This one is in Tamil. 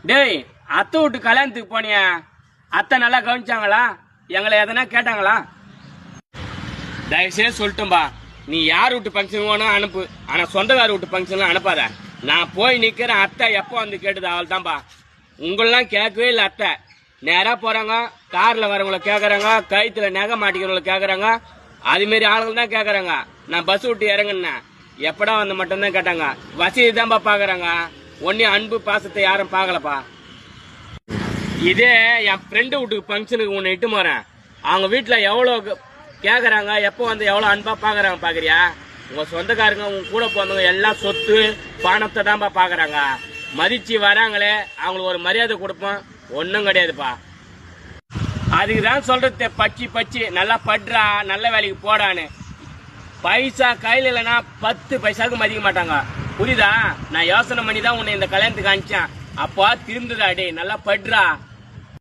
டேய், அத்தை விட்டு கல்யாணத்துக்கு போனியா? அத்தை நல்லா கவனிச்சாங்களா? எங்களை எதனா கேட்டாங்களா? தயவுசெய்து சொல்லட்டும்பா, நீ யார் வீட்டு ஃபங்க்ஷன் வேணும் அனுப்பு, ஆனா சொந்தக்கார வீட்டு ஃபங்க்ஷன்லாம் அனுப்பாத. நான் போய் நிக்கிறேன், அத்தை எப்போ வந்து கேட்டுது அவள் தான்பா. உங்களெல்லாம் கேட்கவே இல்லை. அத்தை நேரா போறாங்க, கார்ல வரவங்கள கேக்குறாங்க, கயித்துல நகை மாட்டிக்கிறவங்கள கேக்குறாங்க, அது மாரி ஆளுங்க தான் கேக்குறாங்க. நான் பஸ் விட்டு இறங்குனேன், எப்படா வந்து மட்டும்தான் கேட்டாங்க. வசதி தான்ப்பா பாக்குறாங்க, ஒன்னே அன்பு பாசத்தை யாரும் பாக்கலப்பா. இதே என் ஃப்ரெண்டு வீட்டுக்கு ஃபங்க்ஷனுக்கு உன்னை இட்டு போறேன், அவங்க வீட்டுல எவ்வளவு கேக்குறாங்க, எப்போ வந்து எவ்வளவு அன்பா பாக்குறாங்க பாக்குறியா? உங்க சொந்தக்காரங்க உங்க கூட போனவங்க எல்லாம் சொத்து பணத்தை தான்ப்பா பாக்குறாங்க. மதிச்சு வராங்களே, அவங்களுக்கு ஒரு மரியாதை கொடுப்போம், ஒன்னும் கிடையாதுப்பா. அதுக்குதான் சொல்றது, பச்சி பச்சி நல்லா படுறா, நல்ல வேலைக்கு போடான்னு. பைசா கையில இல்லைன்னா 10 பைசாவுக்கு மதிக்க மாட்டாங்க, புரியுதா? நான் யோசனை பண்ணி தான் உன்னை இந்த கல்யாணத்துக்கு அனுப்பிச்சேன். அப்பா திருந்துடா, டே நல்லா படுறா.